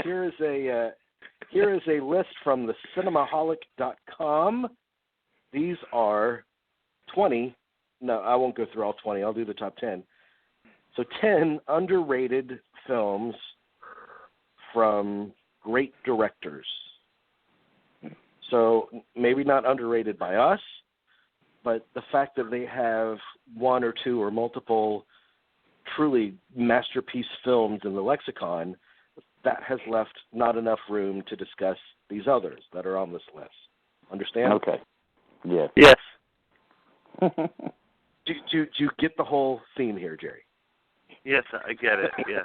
here is a list from the cinemaholic.com. These are 20. No, I won't go through all 20. I'll do the top 10. So 10 underrated films from great directors. So maybe not underrated by us, but the fact that they have one or two or multiple truly masterpiece films in the lexicon, that has left not enough room to discuss these others that are on this list. Understand? Okay. Yeah. Yes. Do you get the whole theme here, Jerry? Yes, I get it. Yes.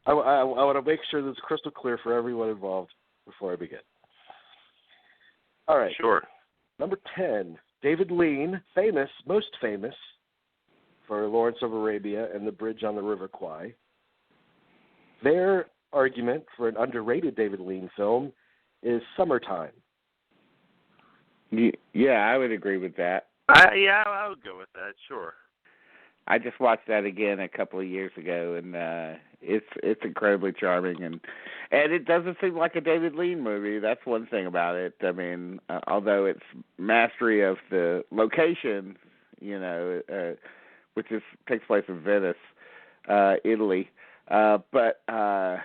I want to make sure that it's crystal clear for everyone involved before I begin. All right. Sure. Number 10, David Lean, most famous for Lawrence of Arabia and The Bridge on the River Kwai. Their argument for an underrated David Lean film is Summertime. Yeah, I would agree with that. I would go with that, sure. I just watched that again a couple of years ago, and it's incredibly charming, and it doesn't seem like a David Lean movie. That's one thing about it. I mean, although it's mastery of the location, which takes place in Venice, Italy, but that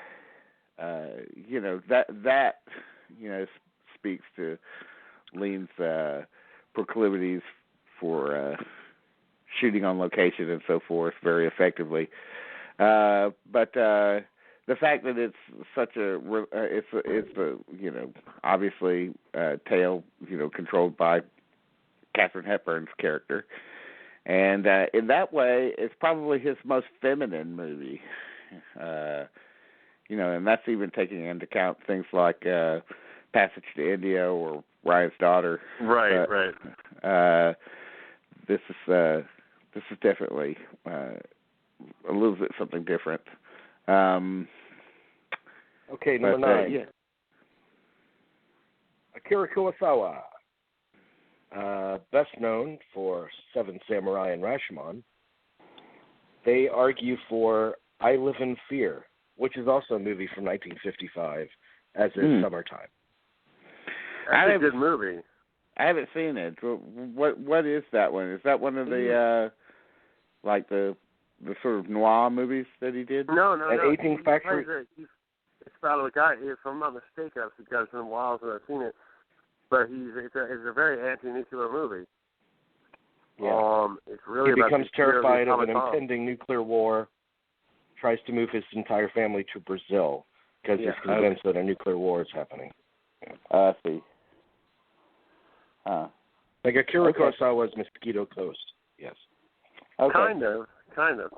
speaks to Lean's proclivities for shooting on location and so forth very effectively. But the fact that it's such it's obviously tale controlled by Katharine Hepburn's character, and in that way it's probably his most feminine movie. And that's even taking into account things like Passage to India or Ryan's Daughter. Right, right. This is definitely a little bit something different. Okay, number 9. Yeah. Akira Kurosawa, best known for Seven Samurai and Rashomon. They argue for I Live in Fear, which is also a movie from 1955, as is Summertime. That's a good movie. I haven't seen it. What is that one? Is that one of the the sort of noir movies that he did? No. Aging Factory. It's about a guy. If I'm not mistaken, it's been a while since I've seen it. But it's a very anti-nuclear movie. Yeah. It's really he about becomes terrified of an bomb. impending nuclear war. Tries to move his entire family to Brazil because he's convinced that a nuclear war is happening. I see. Like Akira Kurosawa's Mosquito Coast. Yes. Okay. Kind of.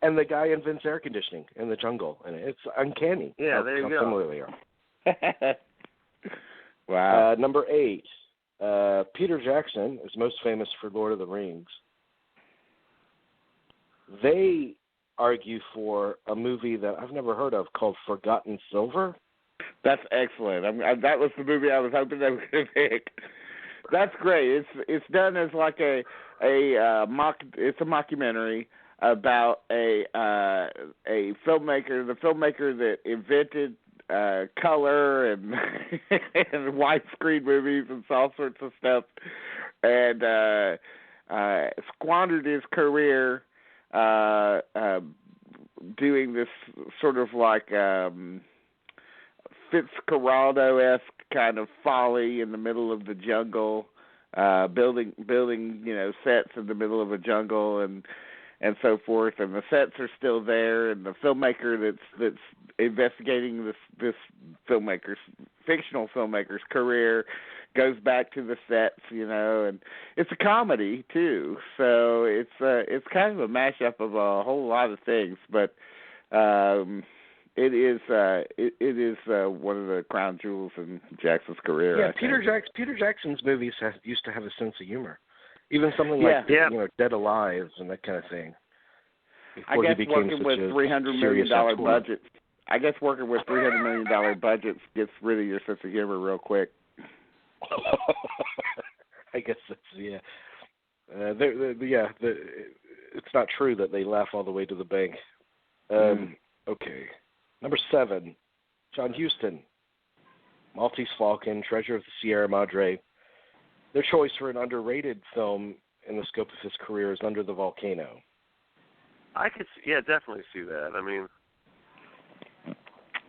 And the guy invents air conditioning in the jungle, and it's uncanny. Yeah, there you go. Similar they are. Wow. Number 8, Peter Jackson is most famous for Lord of the Rings. They argue for a movie that I've never heard of called Forgotten Silver. That's excellent. That was the movie I was hoping they were going to pick. That's great. It's done as like a mockumentary about a filmmaker, the filmmaker that invented color and and widescreen movies and all sorts of stuff, and squandered his career doing this sort of like Fitzcarraldo-esque kind of folly in the middle of the jungle, building sets in the middle of a jungle and so forth, and the sets are still there, and the filmmaker that's investigating this fictional filmmaker's career goes back to the sets, and it's a comedy too, so it's kind of a mashup of a whole lot of things, but it is one of the crown jewels in Jackson's career. Yeah, Peter Jackson's movies used to have a sense of humor. Even something like Dead Alive and that kind of thing. I guess working with $300 million budgets. I guess working with $300 million budgets gets rid of your sense of humor real quick. I guess that's it's not true that they laugh all the way to the bank. Okay. Number 7, John Huston, Maltese Falcon, Treasure of the Sierra Madre. Their choice for an underrated film in the scope of his career is Under the Volcano. I could, definitely see that. I mean,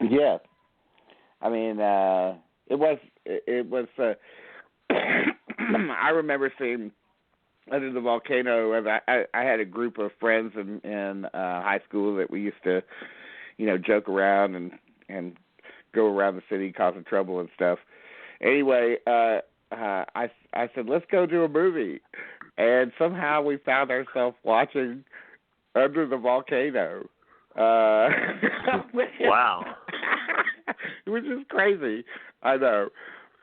yeah. I mean, it was. I remember seeing Under the Volcano, and I had a group of friends in high school that we used to, joke around and go around the city causing trouble and stuff. Anyway, I said, let's go do a movie, and somehow we found ourselves watching Under the Volcano. Wow. Which is crazy, I know.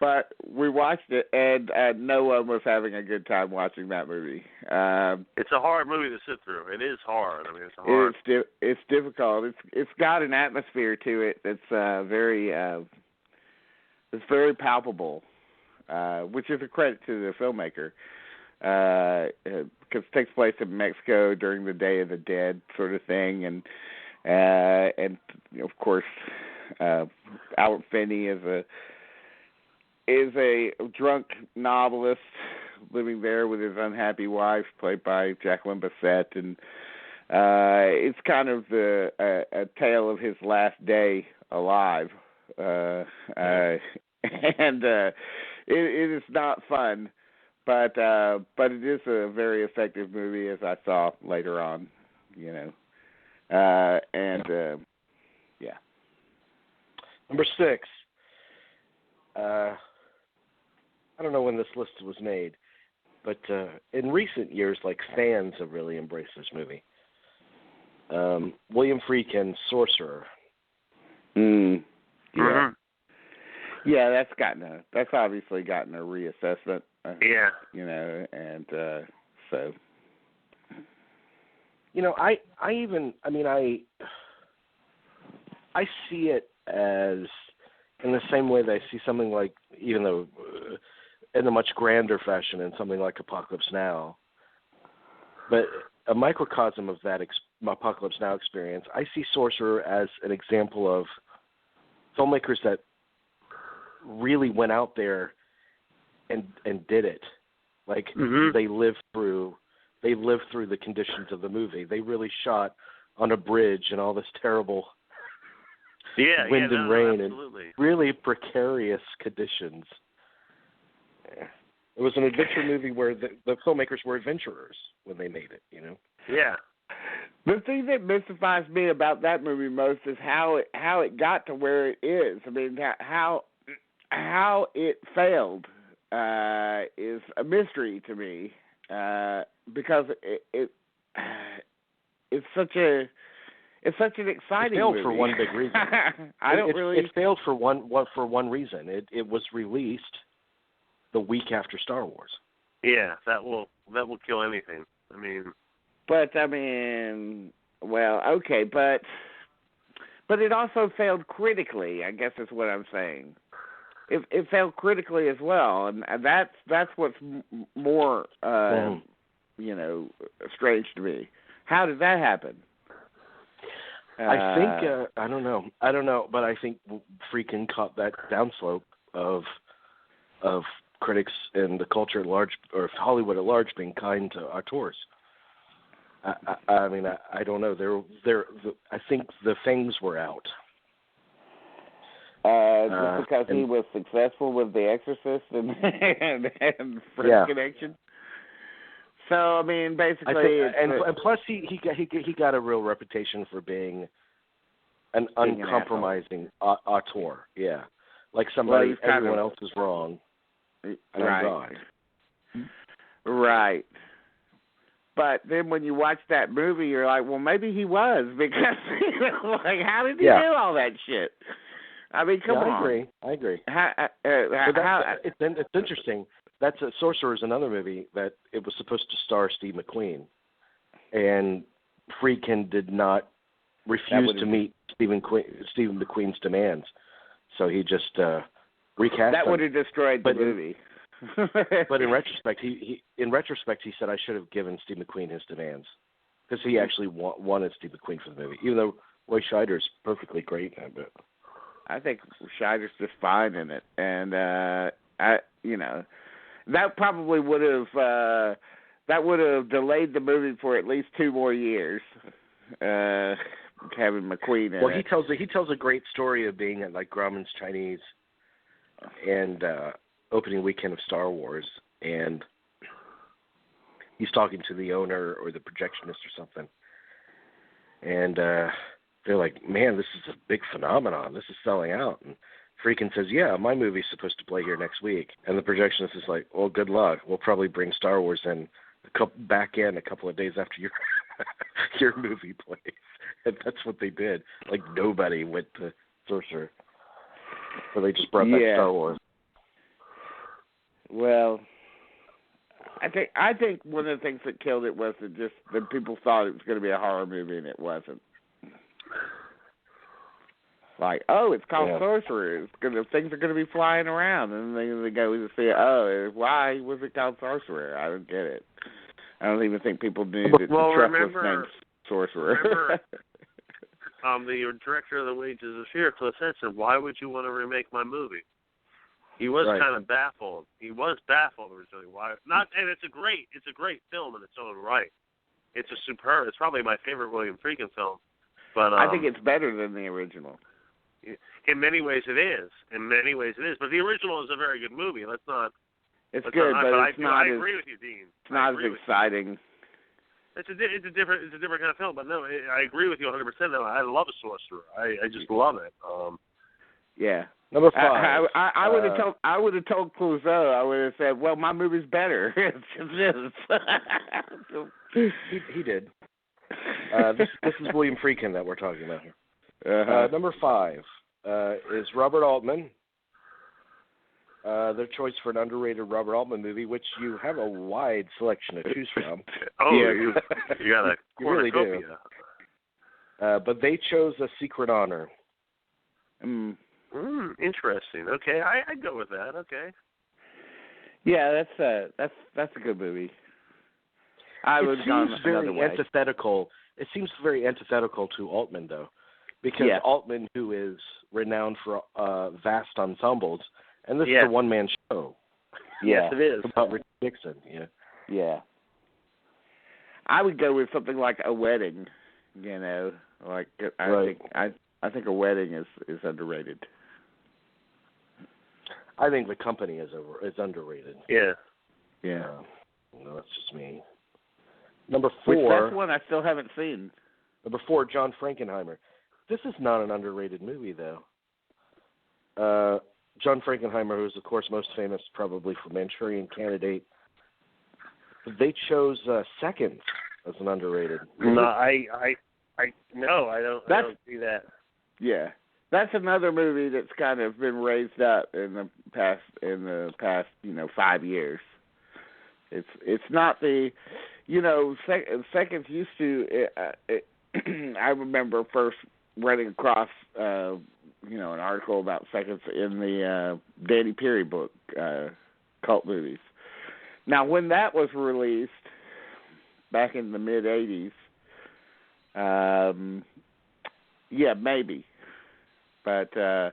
But we watched it, and no one was having a good time watching that movie. It's a hard movie to sit through. It is hard. I mean, it's hard. It's difficult. It's got an atmosphere to it that's it's very palpable, which is a credit to the filmmaker. Because it takes place in Mexico during the Day of the Dead sort of thing, and of course, Albert Finney is a drunk novelist living there with his unhappy wife, played by Jacqueline Bisset, and it's kind of a tale of his last day alive, and it is not fun. But it is a very effective movie, as I saw later on, yeah. Number 6. I don't know when this list was made, but in recent years, fans have really embraced this movie. William Friedkin's Sorcerer. Yeah. Mm-hmm. Yeah, that's obviously gotten a reassessment. Yeah. And so. I see it as in the same way that I see something like, even though in a much grander fashion, in something like Apocalypse Now, but a microcosm of that Apocalypse Now experience. I see Sorcerer as an example of filmmakers that really went out there and did it. They lived through the conditions of the movie. They really shot on a bridge and all this terrible wind and rain absolutely. And really precarious conditions. It was an adventure movie where the filmmakers were adventurers when they made it, Yeah. The thing that mystifies me about that movie most is how it got to where it is. I mean, how it failed is a mystery to me, because it's such an exciting movie. It failed movie. for one big reason. It failed for one reason. It was released the week after Star Wars. Yeah, that will kill anything. But it also failed critically, I guess is what I'm saying. It failed critically as well, and that's what's more strange to me. How did that happen? I think I don't know, but I think Friedkin caught that downslope of critics and the culture at large, or Hollywood at large, being kind to auteurs. I don't know. I think the things were out. Just because he was successful with The Exorcist and French Connection. So basically, and plus he got a real reputation for being an uncompromising auteur. Yeah, like somebody everyone else is wrong. Right. Right. But then when you watch that movie, you're like, well, maybe he was, because how did he do all that shit? Come on. I agree. It's interesting. Sorcerer is another movie that it was supposed to star Steve McQueen, and Friedkin did not refuse to meet Steve McQueen's demands, so he just recast. That would have destroyed the movie. But in retrospect, he said I should have given Steve McQueen his demands, because he actually wanted Steve McQueen for the movie, even though Roy Scheider's perfectly great in that bit. I think Scheider's just fine in it, and that probably would have delayed the movie for at least 2 more years. Having McQueen in it. Well, he tells a great story of being at like Grauman's Chinese and opening weekend of Star Wars, and he's talking to the owner or the projectionist or something, and they're like, "Man, this is a big phenomenon. This is selling out." And Friedkin says, "Yeah, my movie's supposed to play here next week." And the projectionist is like, "Well, good luck. We'll probably bring Star Wars back in a couple of days after your your movie plays." And that's what they did. Like, nobody went to Sorcerer, so they just brought back Star Wars. Well, I think one of the things that killed it was that people thought it was going to be a horror movie, and it wasn't. Like, oh, it's called Sorcerer. Things are going to be flying around, and then they go to see, why was it called Sorcerer? I don't get it. I don't even think people knew that the truck was named Sorcerer. The director of The Wages of Fear, Cliff Henson, why would you want to remake my movie? He was kind of baffled. He was baffled originally. Why not? And it's a great film in its own right. It's probably my favorite William Friedkin film. But I think it's better than the original. In many ways it is. But the original is a very good movie. It's good, but it's not. I agree with you, Dean. It's not as exciting. It's a different kind of film. But no, I agree with you 100%. No, I love a Sorcerer. I just love it. Yeah. Number 5. I would have told Clouseau. I would have said, "Well, my movie's better." It is. He did. This is William Friedkin that we're talking about here. Number 5 is Robert Altman. Their choice for an underrated Robert Altman movie, which you have a wide selection to choose from. You got a you really do. But they chose A Secret Honor. Interesting. Okay, I'd go with that. Okay. Yeah, that's a good movie. It seems very antithetical to Altman, though, because Altman, who is renowned for vast ensembles, and this is a one-man show. Yes, it is. About Richard Nixon. Yeah. I would go with something like A Wedding. I think A Wedding is underrated. I think The Company is underrated. Yeah. No, that's just me. Number 4. That's one I still haven't seen. Number 4, John Frankenheimer. This is not an underrated movie, though. John Frankenheimer, who is, of course, most famous probably for Manchurian Candidate. They chose Seconds as an underrated movie. No, I don't see that. Yeah. That's another movie that's kind of been raised up in the past 5 years. It's not the, Seconds used to. I remember first running across an article about Seconds in the Danny Peary book, Cult Movies. Now, when that was released back in the mid '80s, maybe. But, in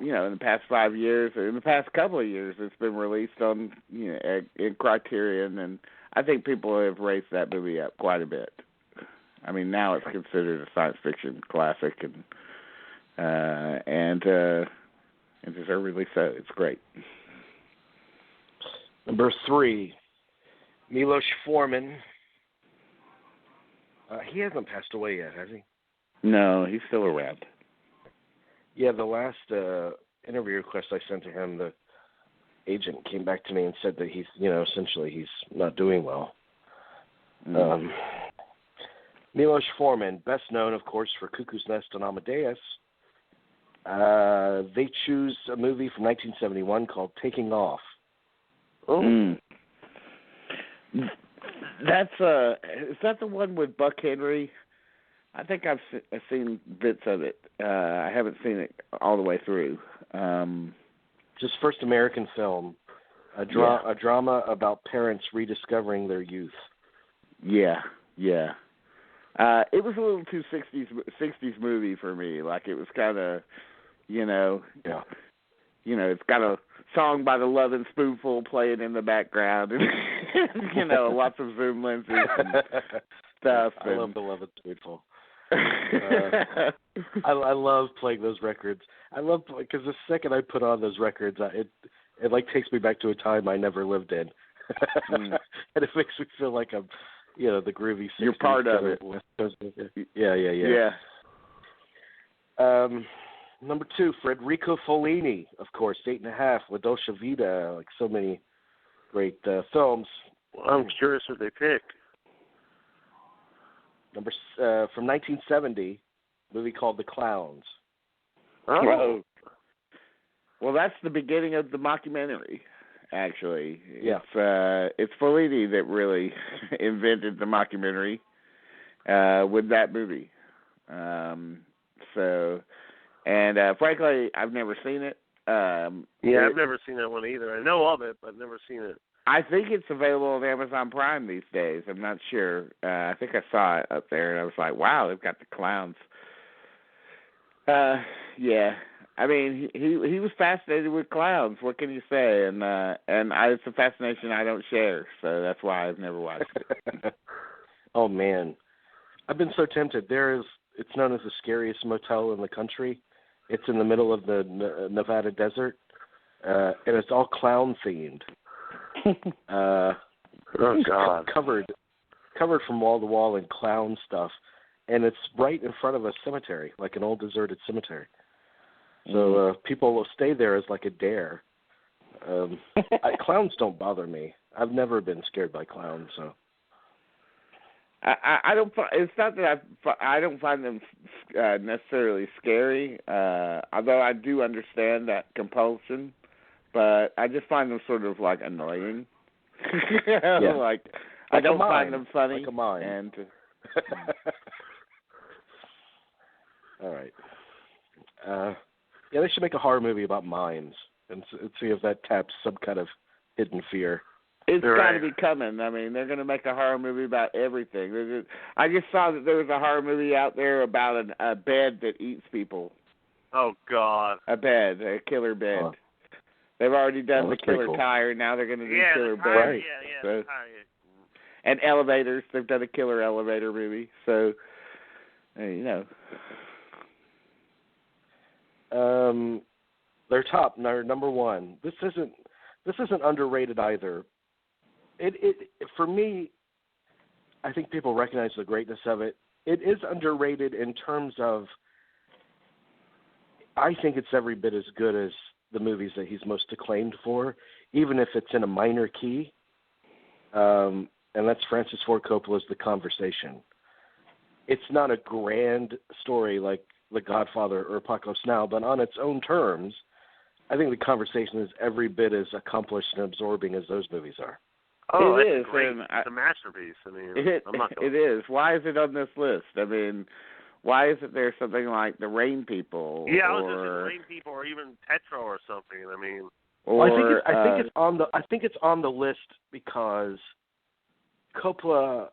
the past 5 years, or in the past couple of years, it's been released on, in Criterion, and I think people have raised that movie up quite a bit. I mean, now it's considered a science fiction classic, and deservedly so. It's great. Number 3, Milos Forman. He hasn't passed away yet, has he? No, he's still around. Yeah, the last interview request I sent to him, the agent came back to me and said that he's, essentially he's not doing well. Milos Forman, best known, of course, for Cuckoo's Nest and Amadeus. They choose a movie from 1971 called Taking Off. Is that the one with Buck Henry? I think I've seen bits of it. I haven't seen it all the way through. Just first American film, a drama about parents rediscovering their youth. Yeah. It was a little too 60s movie for me. Like, it was kind of, Yeah. It's got a song by the Lovin' Spoonful playing in the background, and lots of zoom lenses and stuff. I love the Lovin' Spoonful. I love playing those records. I love because the second I put on those records, it like takes me back to a time I never lived in, and it makes me feel like I'm, the groovy. You're part of it. Yeah. Number 2, Federico Fellini, of course, 8.5, La Dolce Vita, like so many great films. Well, I'm curious what they picked. From 1970, a movie called The Clowns. Oh. Well, that's the beginning of the mockumentary, actually. Yeah. It's Fellini that really invented the mockumentary with that movie. Frankly, I've never seen it. I've never seen that one either. I know of it, but I've never seen it. I think it's available on Amazon Prime these days. I'm not sure. I think I saw it up there, and I was like, wow, they've got the clowns. Yeah. I mean, he was fascinated with clowns. What can you say? And it's a fascination I don't share, so that's why I've never watched it. Oh, man. I've been so tempted. It's known as the scariest motel in the country. It's in the middle of the Nevada desert, and it's all clown-themed. Oh God! Covered from wall to wall in clown stuff, and it's right in front of a cemetery, like an old deserted cemetery. So people will stay there as like a dare. Clowns don't bother me. I've never been scared by clowns. So I don't. It's not that I don't find them necessarily scary. Although I do understand that compulsion. But I just find them sort of like annoying. Like I don't find them funny. Like a mime. And all right. They should make a horror movie about mimes and see if that taps some kind of hidden fear. It's got to be coming. I mean, they're going to make a horror movie about everything. I just saw that there was a horror movie out there about a bed that eats people. Oh God! A killer bed. Oh. They've already done the killer cool. tire. Now they're going to do killer bed. Right. The tire. And elevators. They've done a killer elevator movie. So, They're top. They're number 1. This isn't underrated either. It for me, I think people recognize the greatness of it. It is underrated in terms of. I think it's every bit as good as the movies that he's most acclaimed for, even if it's in a minor key. And that's Francis Ford Coppola's The Conversation. It's not a grand story like The Godfather or Apocalypse Now, but on its own terms, I think The Conversation is every bit as accomplished and absorbing as those movies are. Oh, it is. Great. It's a masterpiece. I mean, it is. Why is it on this list? I mean, why isn't there something like The Rain People? Yeah, I was just saying The Rain People, or even Tetro or something. I mean, I think it's on the list because Coppola.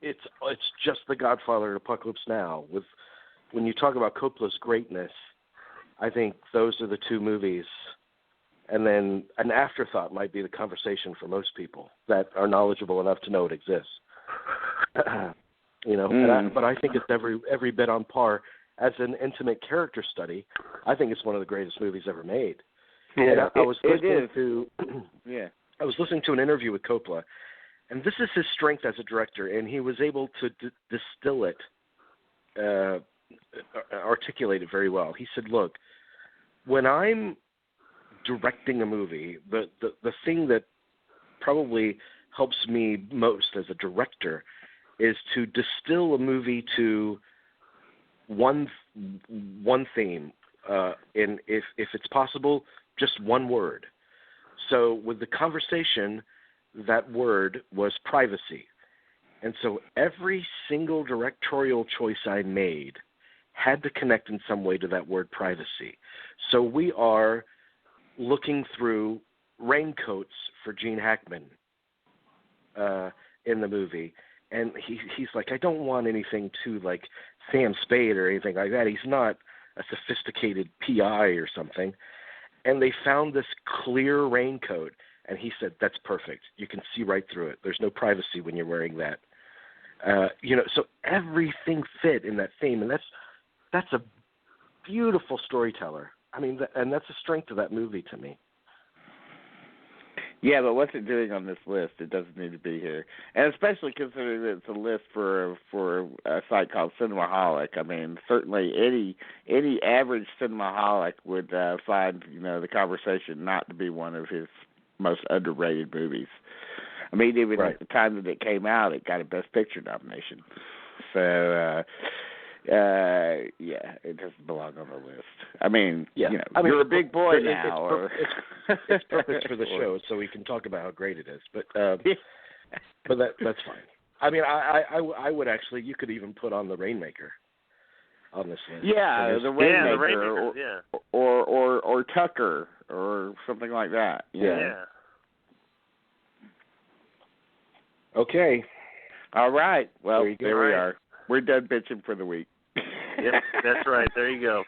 It's just The Godfather and Apocalypse Now. When you talk about Coppola's greatness, I think those are the two movies. And then an afterthought might be The Conversation for most people that are knowledgeable enough to know it exists. But I think it's every bit on par as an intimate character study. I think it's one of the greatest movies ever made. Yeah, I was listening I was listening to an interview with Coppola, and this is his strength as a director, and he was able to distill it, articulate it very well. He said, "Look, when I'm directing a movie, the thing that probably helps me most as a director is to distill a movie to one theme, and if it's possible, just one word. So with The Conversation, that word was privacy. And so every single directorial choice I made had to connect in some way to that word privacy. So we are looking through raincoats for Gene Hackman in the movie, and he's like, I don't want anything too like Sam Spade or anything like that. He's not a sophisticated PI or something. And they found this clear raincoat, and he said, that's perfect. You can see right through it. There's no privacy when you're wearing that. So everything fit in that theme, and that's a beautiful storyteller. I mean, and that's the strength of that movie to me. Yeah, but what's it doing on this list? It doesn't need to be here, and especially considering that it's a list for a site called Cinemaholic. I mean, certainly any average cinemaholic would find the Conversation not to be one of his most underrated movies. I mean, even at the time that it came out, it got a Best Picture nomination. So, it doesn't belong on the list. I mean, you're a big boy now. It's perfect for the show, so we can talk about how great it is. But that's fine. I mean, I would actually. You could even put on the Rainmaker on this list. Yeah, the Rainmaker, or Tucker, or something like that. Yeah. Okay. All right. Well, there we are. We're done bitching for the week. Yep, that's right. There you go.